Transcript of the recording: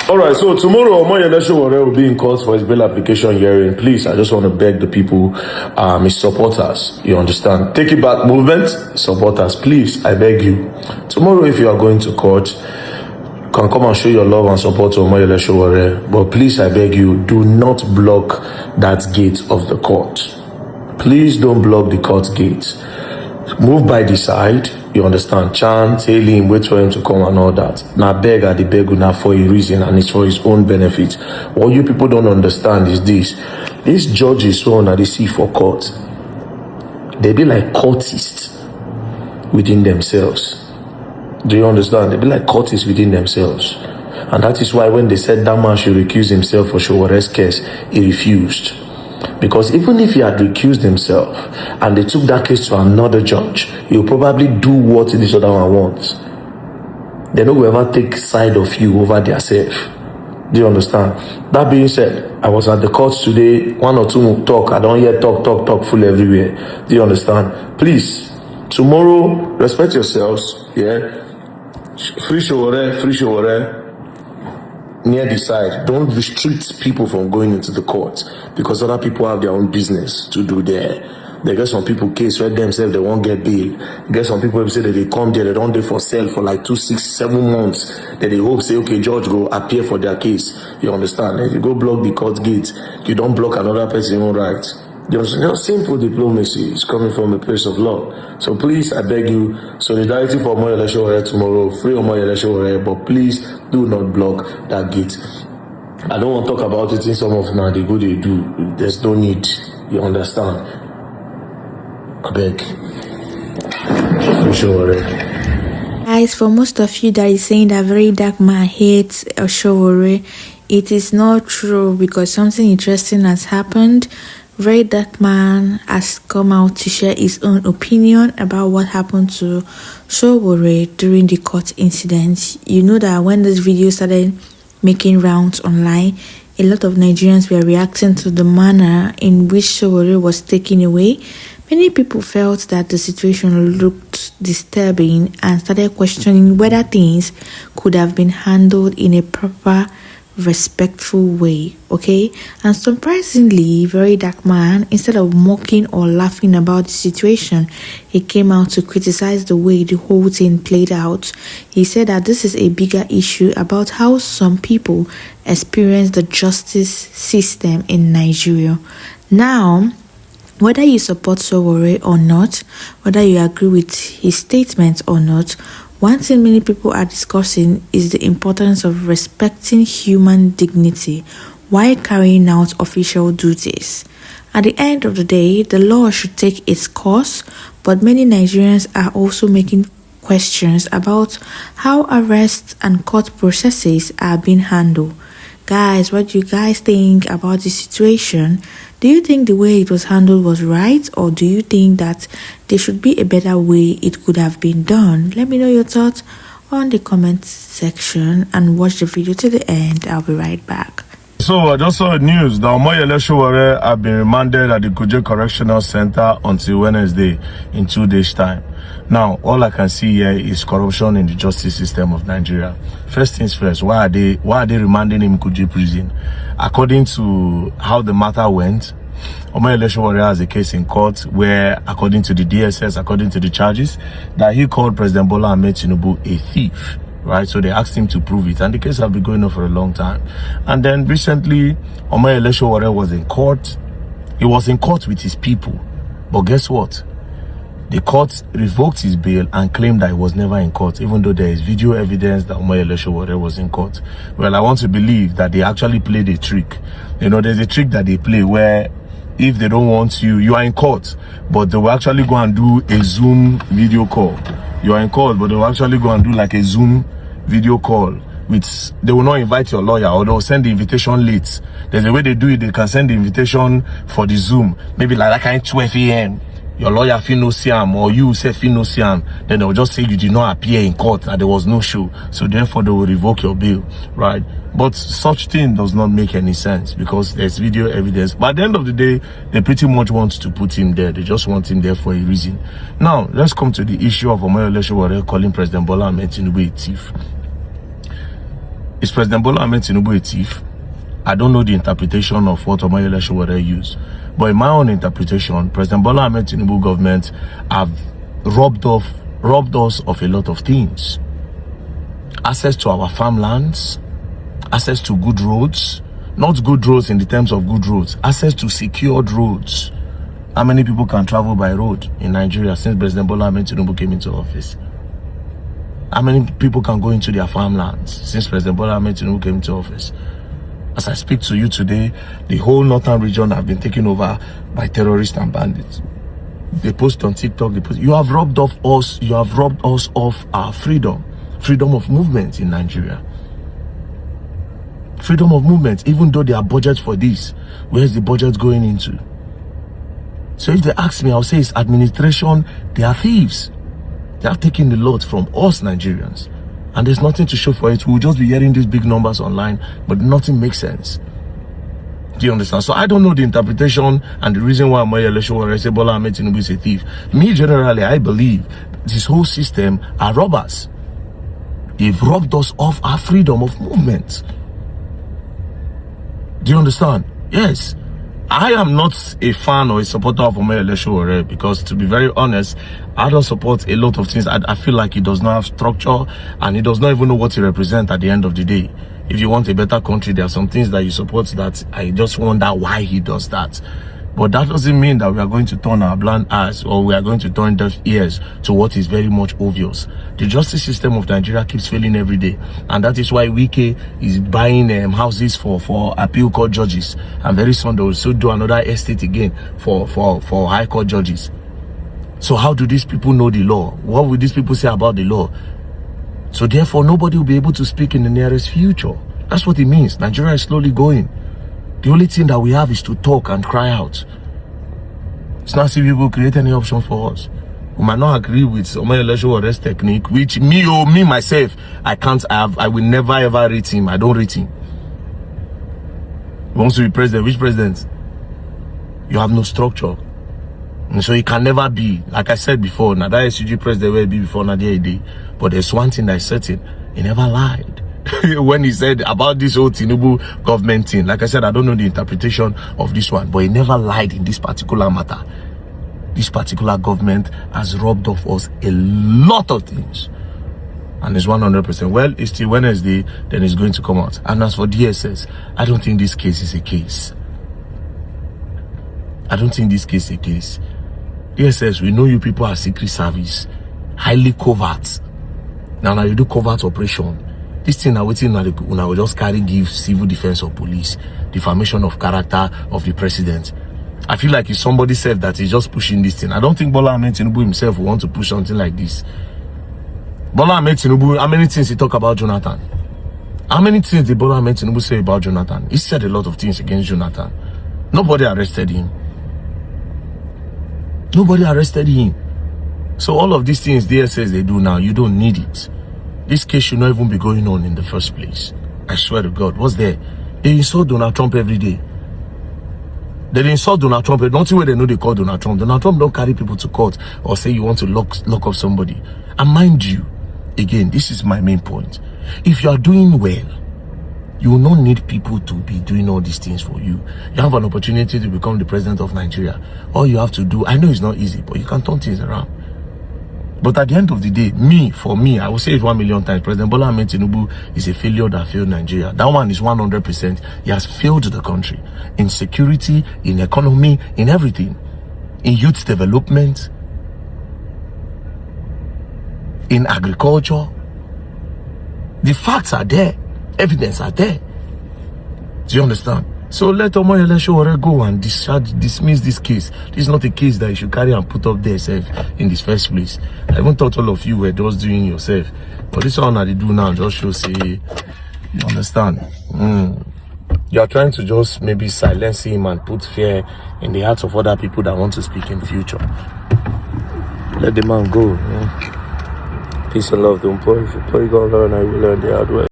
All right, so tomorrow, Omoyele Sowore will be in court for his bail application hearing. Please, I just want to beg the people, his supporters, you understand? Take it back movement, supporters, please, I beg you. Tomorrow, if you are going to court, you can come and show your love and support to Omoyele Sowore. But please, I beg you, do not block that gate of the court. Please don't block the court gate. Move by the side, you understand? Chant, hail him, wait for him to come and all that. Now beg at the beg now for a reason, and it's for his own benefit. What you people don't understand is this. These judges who are they see for court, they be like courtists within themselves. Do you understand? They be like courtists within themselves. And that is why when they said that man should recuse himself for Sowore's case, he refused. Because even if he had recused himself and they took that case to another judge, he'll probably do what this other one wants. They don't ever take side of you over their self. Do you understand? That being said, I was at the courts today, one or two talk. I don't hear talk full everywhere. Do you understand? Please, tomorrow, respect yourselves. Yeah. Free Sowore. Near the side. Don't restrict people from going into the court because other people have their own business to do there. They get some people case where themselves they won't get bail. You get some people who say that they come there, they don't do for sale for like 2, 6, 7 months. Then they hope say, okay, judge go appear for their case. You understand? If you go block the court gate, you don't block another person's own right. You know, simple diplomacy is coming from a place of love. So please, I beg you, solidarity for Omoyele Sowore tomorrow, free Omoyele Sowore, but please do not block that gate. I don't want to talk about it in some of now, the good they do. There's no need. You understand? I beg. Free Sowore. Guys, for most of you that is saying that VeryDarkMan hates Sowore, it is not true because something interesting has happened. VeryDarkMan has come out to share his own opinion about what happened to Sowore during the court incident. You know that when this video started making rounds online, a lot of Nigerians were reacting to the manner in which Sowore was taken away. Many people felt that the situation looked disturbing and started questioning whether things could have been handled in a proper, respectful way. Okay, and surprisingly, VeryDarkMan, instead of mocking or laughing about the situation, he came out to criticize the way the whole thing played out. He said that this is a bigger issue about how some people experience the justice system in Nigeria. Now, whether you support Sowore or not, whether you agree with his statements or not, one thing many people are discussing is the importance of respecting human dignity while carrying out official duties. At the end of the day, the law should take its course, but many Nigerians are also making questions about how arrests and court processes are being handled. Guys, what do you guys think about this situation? Do you think the way it was handled was right, or do you think that there should be a better way it could have been done? Let me know your thoughts on the comment section and watch the video to the end. I'll be right back. So I just saw news that Omoyele Sowore have been remanded at the Kuje Correctional Center until Wednesday in 2 days' time. Now, all I can see here is corruption in the justice system of Nigeria. First things first, why are they remanding him in Kuje prison? According to how the matter went, Omoyele Sowore has a case in court where, according to the DSS, according to the charges, that he called President Bola Ahmed Tinubu a thief. Right, so they asked him to prove it, and the case has been going on for a long time. And then recently, Omoyele Sowore was in court. He was in court with his people, but guess what? The court revoked his bail and claimed that he was never in court, even though there is video evidence that Omoyele Sowore was in court. Well, I want to believe that they actually played a trick. You know, there's a trick that they play where if they don't want you, you are in court, but they will actually go and do a Zoom video call. You are in court, but they will actually go and do like a Zoom video call with, they will not invite your lawyer, or they'll send the invitation late. There's a way they do it. They can send the invitation for the Zoom, maybe like that kind of 12 a.m. Your lawyer feel no siam, or you say feel no siam, then they'll just say you did not appear in court and there was no show, so therefore they will revoke your bail, right? But such thing does not make any sense because there's video evidence. But at the end of the day, they pretty much want to put him there. They just want him there for a reason. Now, let's come to the issue of Omoyele Sowore calling President Bola Ahmed Tinubu a thief. Is President Bola Ahmed Tinubu a thief? I don't know the interpretation of what Omoyele Sowore used, but in my own interpretation, President Bola Ahmed Tinubu government have robbed us of a lot of things. Access to our farmlands, access to good roads, not good roads in the terms of good roads, access to secured roads. How many people can travel by road in Nigeria since President Bola Ahmed Tinubu came into office? How many people can go into their farmlands since President Bola Ahmed Tinubu came into office? As I speak to you today, the whole northern region have been taken over by terrorists and bandits. They post on TikTok, you have robbed us of our freedom of movement in Nigeria. Freedom of movement, even though there are budgets for this, where's the budget going into? So if they ask me, I'll say it's administration. They are thieves. They have taken the lot from us Nigerians, and there's nothing to show for it. We'll just be hearing these big numbers online, but nothing makes sense. Do you understand? So I don't know the interpretation and the reason why Omoyele Sowore say Bola Ahmed Tinubu is a thief. Me, generally, I believe this whole system are robbers. They've robbed us of our freedom of movement. Do you understand? Yes. I am not a fan or a supporter of Omoyele Sowore because, to be very honest, I don't support a lot of things. I feel like he does not have structure and he does not even know what he represents at the end of the day. If you want a better country, there are some things that you support that I just wonder why he does that. But that doesn't mean that we are going to turn our blind eyes or we are going to turn deaf ears to what is very much obvious. The justice system of Nigeria keeps failing every day. And that is why Wike is buying houses for appeal court judges. And very soon they will also do another estate again for high court judges. So how do these people know the law? What will these people say about the law? So therefore, nobody will be able to speak in the nearest future. That's what it means. Nigeria is slowly going. The only thing that we have is to talk and cry out. It's not as if people create any option for us. We might not agree with Omoyele Sowore's technique, which me myself, I will never ever rate him. I don't rate him. He wants to be president. Which president? You have no structure. And so it can never be, like I said before, now that SUG president will be before now day. But there's one thing that is certain, he never lied. When he said about this whole Tinubu government thing, like I said, I don't know the interpretation of this one, but he never lied in this particular matter. This particular government has robbed off us a lot of things. And it's 100%. Well, it's till Wednesday, then it's going to come out. And as for DSS, I don't think this case is a case. I don't think this case is a case. DSS, we know you people are secret service, highly covert. Now you do covert operation. This thing now waiting now will just give civil defense or police defamation of character of the president. I feel like it's somebody said that is just pushing this thing. I don't think Bola Ahmed Tinubu himself will want to push something like this. Bola Ahmed Tinubu, how many things he talk about Jonathan? How many things did Bola Ahmed Tinubu say about Jonathan? He said a lot of things against Jonathan. Nobody arrested him. Nobody arrested him. So all of these things DSS they do now, you don't need it. This case should not even be going on in the first place. I swear to God. What's there? They insult Donald Trump every day. They insult Donald Trump. Nothing where they know they call Donald Trump. Donald Trump don't carry people to court or say you want to lock up somebody. And mind you, again, this is my main point. If you are doing well, you will not need people to be doing all these things for you. You have an opportunity to become the president of Nigeria. All you have to do, I know it's not easy, but you can turn things around. But at the end of the day, for me, I will say it 1 million times. President Bola Ahmed Tinubu is a failure that failed Nigeria. That one is 100%. He has failed the country in security, in economy, in everything, in youth development, in agriculture. The facts are there, evidence are there. Do you understand? So let Omoyele Sowore go and dismiss this case. This is not a case that you should carry and put up there yourself in this first place. I even thought all of you were just doing yourself. But this one that they do now just shows, say, you understand? You are trying to just maybe silence him and put fear in the hearts of other people that want to speak in future. Let the man go. Peace and love. Don't pray. If you pray, God learn, I will learn the hard way.